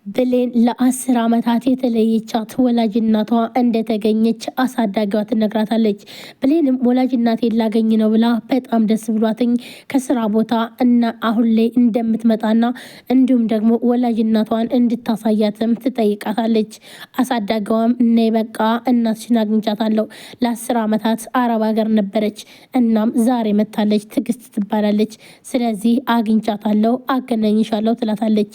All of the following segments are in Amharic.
ብሌን ለ10 ዓመታት የተለየቻት ወላጅ እናቷ እንደተገኘች አሳዳጊዋ ትነግራታለች። ብሌንም ወላጅ እናቴን ላገኝ ነው ብላ በጣም ደስ ብሏትኝ ከስራ ቦታ እና አሁን ላይ እንደምትመጣና እንዲሁም ደግሞ ወላጅ እናቷን እንድታሳያትም ትጠይቃታለች። አሳዳጊዋም ነይ በቃ እናትሽን አግኝቻታለሁ፣ ለ10 ዓመታት አረብ ሀገር ነበረች፣ እናም ዛሬ መታለች፣ ትዕግስት ትባላለች፣ ስለዚህ አግኝቻታለሁ፣ አገናኝሻለሁ ትላታለች።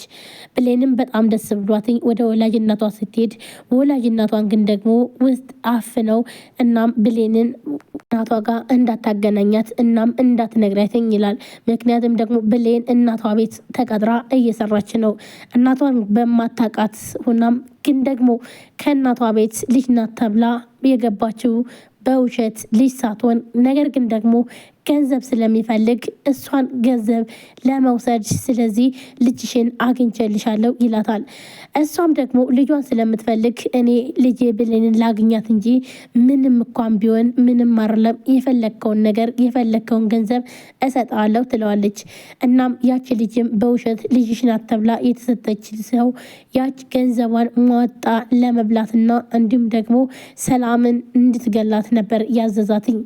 ብሌንም በጣም ደስ ብሏትኝ ወደ ወላጅ እናቷ ስትሄድ ወላጅ እናቷን ግን ደግሞ ውስጥ አፍነው እናም ብሌንን እናቷ ጋር እንዳታገናኛት እናም እንዳትነግራትኝ ይላል። ምክንያቱም ደግሞ ብሌን እናቷ ቤት ተቀጥራ እየሰራች ነው። እናቷን በማታቃት ሁናም ግን ደግሞ ከእናቷ ቤት ልጅ ናት ተብላ የገባችው በውሸት ልጅ ሳትሆን ነገር ግን ደግሞ ገንዘብ ስለሚፈልግ እሷን ገንዘብ ለመውሰድ ስለዚህ ልጅሽን አግኝቼልሻለሁ ይላታል። እሷም ደግሞ ልጇን ስለምትፈልግ እኔ ልጄ ብሌንን ላግኛት እንጂ ምንም እንኳን ቢሆን ምንም አይደለም፣ የፈለግከውን ነገር የፈለግከውን ገንዘብ እሰጣለሁ ትለዋለች። እናም ያች ልጅም በውሸት ልጅሽ ናት ተብላ የተሰጠች ሰው ያች ገንዘቧን ሟጣ ለመብላትና እንዲሁም ደግሞ ሰላምን እንድትገላት ነበር ያዘዛትኝ።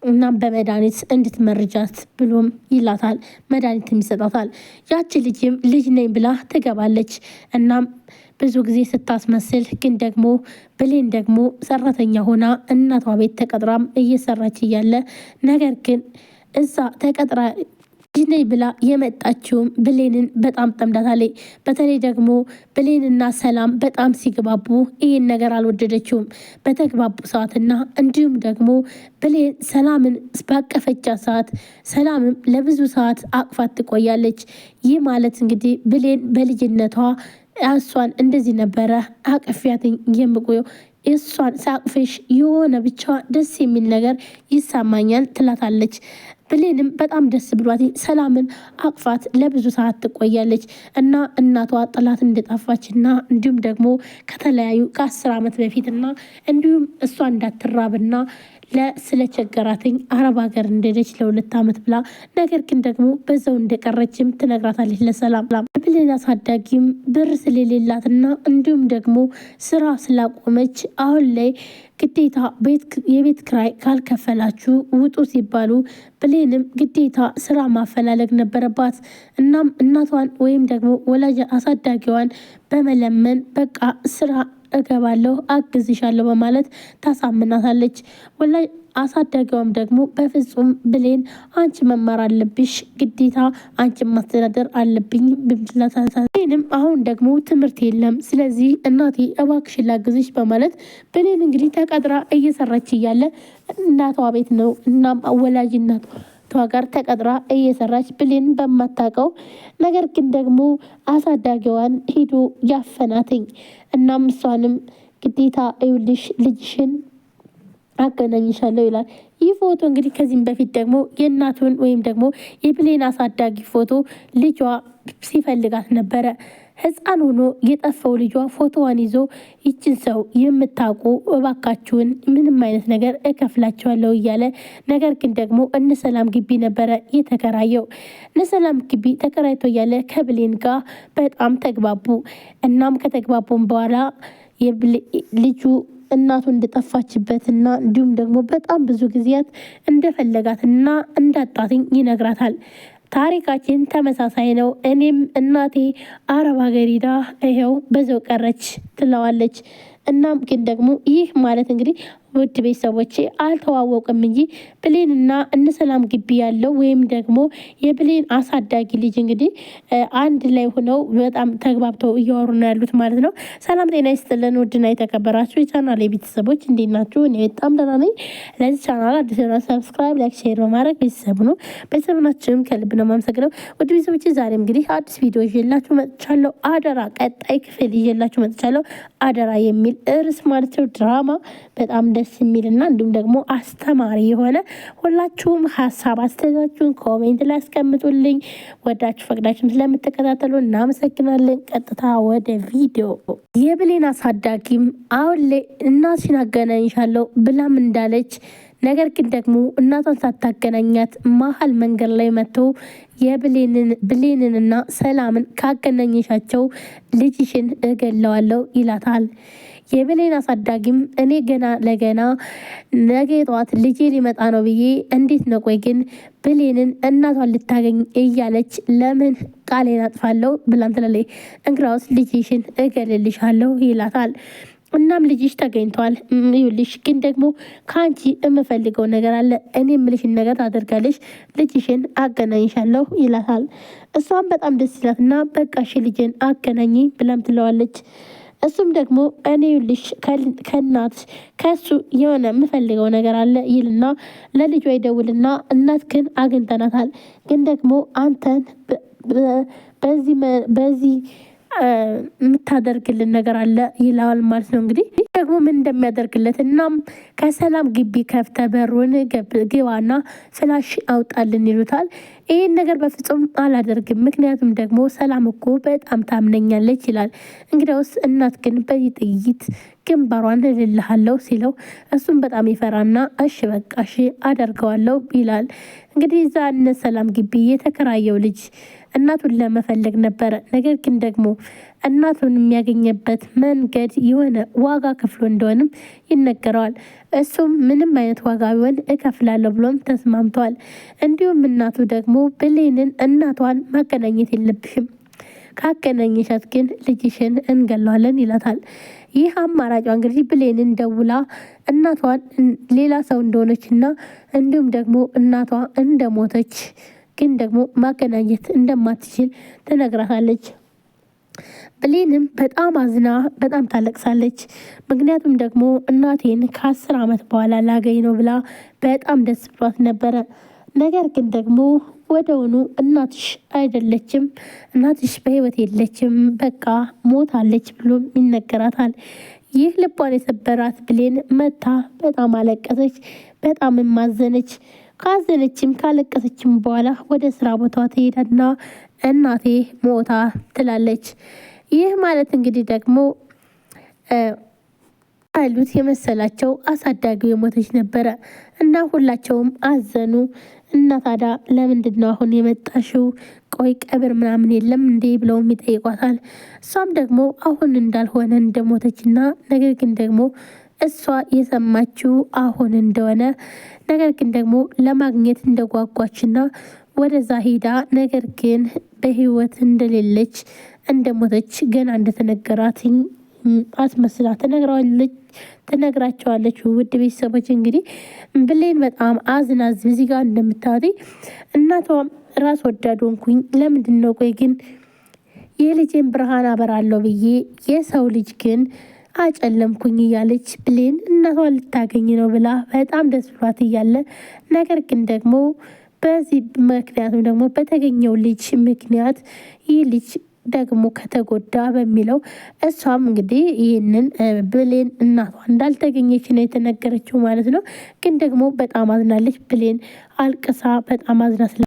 እናም በመድኃኒት እንድትመርጃት ብሎም ይላታል። መድኃኒትም ይሰጣታል። ያቺ ልጅም ልጅ ነኝ ብላ ትገባለች። እናም ብዙ ጊዜ ስታስመስል ግን ደግሞ ብሌን ደግሞ ሰራተኛ ሆና እናቷ ቤት ተቀጥራም እየሰራች እያለ ነገር ግን እዛ ተቀጥራ ልጅ ነኝ ብላ የመጣችውም ብሌንን በጣም ጠምዳታለች። በተለይ ደግሞ ብሌንና ሰላም በጣም ሲግባቡ ይህን ነገር አልወደደችውም። በተግባቡ ሰዓትና እንዲሁም ደግሞ ብሌን ሰላምን ባቀፈቻ ሰዓት ሰላምም ለብዙ ሰዓት አቅፋት ትቆያለች። ይህ ማለት እንግዲህ ብሌን በልጅነቷ እሷን እንደዚህ ነበረ አቅፊያትኝ የምቆየው እሷን ሳቅፍሽ የሆነ ብቻ ደስ የሚል ነገር ይሰማኛል ትላታለች። ብሌንም በጣም ደስ ብሏት ሰላምን አቅፋት ለብዙ ሰዓት ትቆያለች እና እናቷ ጥላት እንደጠፋችና እንዲሁም ደግሞ ከተለያዩ ከ10 ዓመት በፊትና እንዲሁም እሷ እንዳትራብና ስለቸገራትኝ አረብ ሀገር እንደሄደች ለ2 ዓመት ብላ ነገር ግን ደግሞ በዛው እንደቀረችም ትነግራታለች ለሰላም። ብሌን አሳዳጊም ብር ስለሌላትና እንዲሁም ደግሞ ስራ ስላቆመች አሁን ላይ ግዴታ የቤት ክራይ ካልከፈላችሁ ውጡ ሲባሉ ብሌንም ግዴታ ስራ ማፈላለግ ነበረባት። እናም እናቷን ወይም ደግሞ ወላጅ አሳዳጊዋን በመለመን በቃ ስራ እገባለሁ አግዝሻለሁ በማለት ታሳምናታለች። ወላጅ አሳዳጊዋም ደግሞ በፍጹም ብሌን አንቺ መማር አለብሽ፣ ግዴታ አንቺ ማስተዳደር አለብኝ ብላታለች። አሁን ደግሞ ትምህርት የለም፣ ስለዚህ እናቴ እባክሽን ላግዝሽ በማለት ብሌን እንግዲህ ተቀጥራ እየሰራች እያለ እናቷ ቤት ነው። እናም ወላጅ እናቷ ጋር ተቀጥራ እየሰራች ብሌን በማታውቀው ነገር ግን ደግሞ አሳዳጊዋን ሂዶ ያፈናትኝ። እናም እሷንም ግዴታ ይኸውልሽ ልጅሽን አገናኝሻለሁ ይላል። ይህ ፎቶ እንግዲህ ከዚህም በፊት ደግሞ የእናቱን ወይም ደግሞ የብሌን አሳዳጊ ፎቶ ልጇ ሲፈልጋት ነበረ። ህፃን ሆኖ የጠፋው ልጇ ፎቶዋን ይዞ ይችን ሰው የምታውቁ እባካችሁን ምንም አይነት ነገር እከፍላችኋለሁ እያለ ነገር ግን ደግሞ እነሰላም ግቢ ነበረ የተከራየው። እነሰላም ግቢ ተከራይቶ እያለ ከብሌን ጋር በጣም ተግባቡ። እናም ከተግባቡም በኋላ ልጁ እናቱ እንደጠፋችበትና እንዲሁም ደግሞ በጣም ብዙ ጊዜያት እንደፈለጋትና እንዳጣትኝ ይነግራታል። ታሪካችን ተመሳሳይ ነው። እኔም እናቴ አረብ ሀገር ሄዳ ይኸው በዛው ቀረች ትለዋለች። እናም ግን ደግሞ ይህ ማለት እንግዲህ ውድ ቤተሰቦቼ አልተዋወቅም እንጂ ብሌንና እነሰላም ግቢ ያለው ወይም ደግሞ የብሌን አሳዳጊ ልጅ እንግዲህ አንድ ላይ ሆነው በጣም ተግባብተው እያወሩ ነው ያሉት ማለት ነው። ሰላም ጤና ይስጥልን ውድና የተከበራችሁ የቻናል ቤተሰቦች እንዴት ናችሁ? እኔ በጣም ደህና ነኝ። ለዚህ ቻናል አዲስ ነው ሰብስክራይብ፣ ላይክ፣ ሼር በማድረግ ቤተሰብ ነው። ቤተሰብናችሁም ከልብ ነው የማመሰግነው። ውድ ቤተሰቦቼ ዛሬም እንግዲህ አዲስ ቪዲዮ ይዤላችሁ መጥቻለሁ። አደራ ቀጣይ ክፍል ይዤላችሁ መጥቻለሁ። አደራ የሚል ርዕስ ማለት ነው። ድራማ በጣም ደስ የሚልና እንዲሁም ደግሞ አስተማሪ የሆነ ሁላችሁም ሀሳብ አስተያየታችሁን ኮሜንት ላይ አስቀምጡልኝ። ወዳችሁ ፈቅዳችሁም ስለምትከታተሉ እናመሰግናለን። ቀጥታ ወደ ቪዲዮ። የብሌን አሳዳጊም አሁን ላይ እናትሽን አገናኝሻለሁ ብላም እንዳለች ነገር ግን ደግሞ እናቷን ሳታገናኛት መሀል መንገድ ላይ መጥቶ ብሌንንና ሰላምን ካገናኘሻቸው ልጅሽን እገለዋለሁ ይላታል። የብሌን አሳዳጊም እኔ ገና ለገና ነገ ጠዋት ልጄ ሊመጣ ነው ብዬ እንዴት ነው ቆይ ግን ብሌንን እናቷን ልታገኝ እያለች ለምን ቃሌን አጥፋለሁ ብላም ትላለች። እንግዳውስ ልጅሽን እገልልሻለሁ ይላታል። እናም ልጅሽ ተገኝቷል። ይኸውልሽ ግን ደግሞ ከአንቺ የምፈልገው ነገር አለ። እኔ የምልሽን ነገር ታደርጋለሽ። ልጅሽን አገናኝሻለሁ ይላታል። እሷም በጣም ደስ ይላት እና በቃ እሺ ልጅን አገናኝ ብላም ትለዋለች። እሱም ደግሞ እኔ ይኸውልሽ ከእናት ከሱ የሆነ የምፈልገው ነገር አለ ይልና ለልጇ ይደውልና እናትክን አግኝተናታል፣ ግን ደግሞ አንተን በዚህ የምታደርግልን ነገር አለ ይለዋል ማለት ነው። እንግዲህ ደግሞ ምን እንደሚያደርግለት እናም ከሰላም ግቢ ከፍተ በሩን ግባና ፍላሽ አውጣልን ይሉታል። ይህን ነገር በፍጹም አላደርግም፣ ምክንያቱም ደግሞ ሰላም እኮ በጣም ታምነኛለች ይላል። እንግዲያውስ እናት ግን በዚህ ጥይት ግንባሯን እልልሃለሁ ሲለው እሱም በጣም ይፈራና እሺ በቃ እሺ አደርገዋለሁ ይላል። እንግዲህ እዛ እነ ሰላም ግቢ የተከራየው ልጅ እናቱን ለመፈለግ ነበረ። ነገር ግን ደግሞ እናቱን የሚያገኘበት መንገድ የሆነ ዋጋ ከፍሎ እንደሆንም ይነገረዋል። እሱም ምንም አይነት ዋጋ ቢሆን እከፍላለሁ ብሎም ተስማምተዋል። እንዲሁም እናቱ ደግሞ ብሌንን እናቷን ማገናኘት የለብሽም፣ ካገናኘሻት ግን ልጅሽን እንገለዋለን ይላታል። ይህ አማራጯ እንግዲህ ብሌንን ደውላ እናቷን ሌላ ሰው እንደሆነችና እንዲሁም ደግሞ እናቷ እንደሞተች ግን ደግሞ ማገናኘት እንደማትችል ትነግራታለች። ብሌንም በጣም አዝና በጣም ታለቅሳለች። ምክንያቱም ደግሞ እናቴን ከ10 ዓመት በኋላ ላገኝ ነው ብላ በጣም ደስ ብሏት ነበረ። ነገር ግን ደግሞ ወደውኑ እናትሽ አይደለችም፣ እናትሽ በህይወት የለችም፣ በቃ ሞታለች ብሎም ይነገራታል። ይህ ልቧን የሰበራት ብሌን መታ በጣም አለቀሰች፣ በጣም ማዘነች። ካዘነችም ካለቀሰችም በኋላ ወደ ስራ ቦታ ትሄዳና እናቴ ሞታ ትላለች። ይህ ማለት እንግዲህ ደግሞ አሉት የመሰላቸው አሳዳጊው የሞተች ነበረ እና ሁላቸውም አዘኑ። እና ታዲያ ለምንድን ነው አሁን የመጣሽው? ቆይ ቀብር ምናምን የለም እንዴ ብለውም ይጠይቋታል። እሷም ደግሞ አሁን እንዳልሆነ እንደሞተችና ነገር ግን ደግሞ እሷ የሰማችው አሁን እንደሆነ ነገር ግን ደግሞ ለማግኘት እንደጓጓችና ወደዛ ሄዳ ነገር ግን በህይወት እንደሌለች እንደሞተች ገና እንደተነገራትኝ አስመስላ ትነግራቸዋለች። ውድ ቤተሰቦች እንግዲህ ብሌን በጣም አዝናዝ እዚህ ጋር እንደምታወሪ እናቷም ራስ ወዳድ ሆንኩኝ፣ ለምንድን ነው ቆይ ግን የልጄን ብርሃን አበራለሁ ብዬ የሰው ልጅ ግን አጨለምኩኝ እያለች ብሌን እናቷን ልታገኝ ነው ብላ በጣም ደስ ብሏት እያለ ነገር ግን ደግሞ በዚህ ምክንያቱም ደግሞ በተገኘው ልጅ ምክንያት ይህ ልጅ ደግሞ ከተጎዳ በሚለው እሷም እንግዲህ ይህንን ብሌን እናቷ እንዳልተገኘች ነው የተነገረችው ማለት ነው። ግን ደግሞ በጣም አዝናለች። ብሌን አልቅሳ በጣም አዝና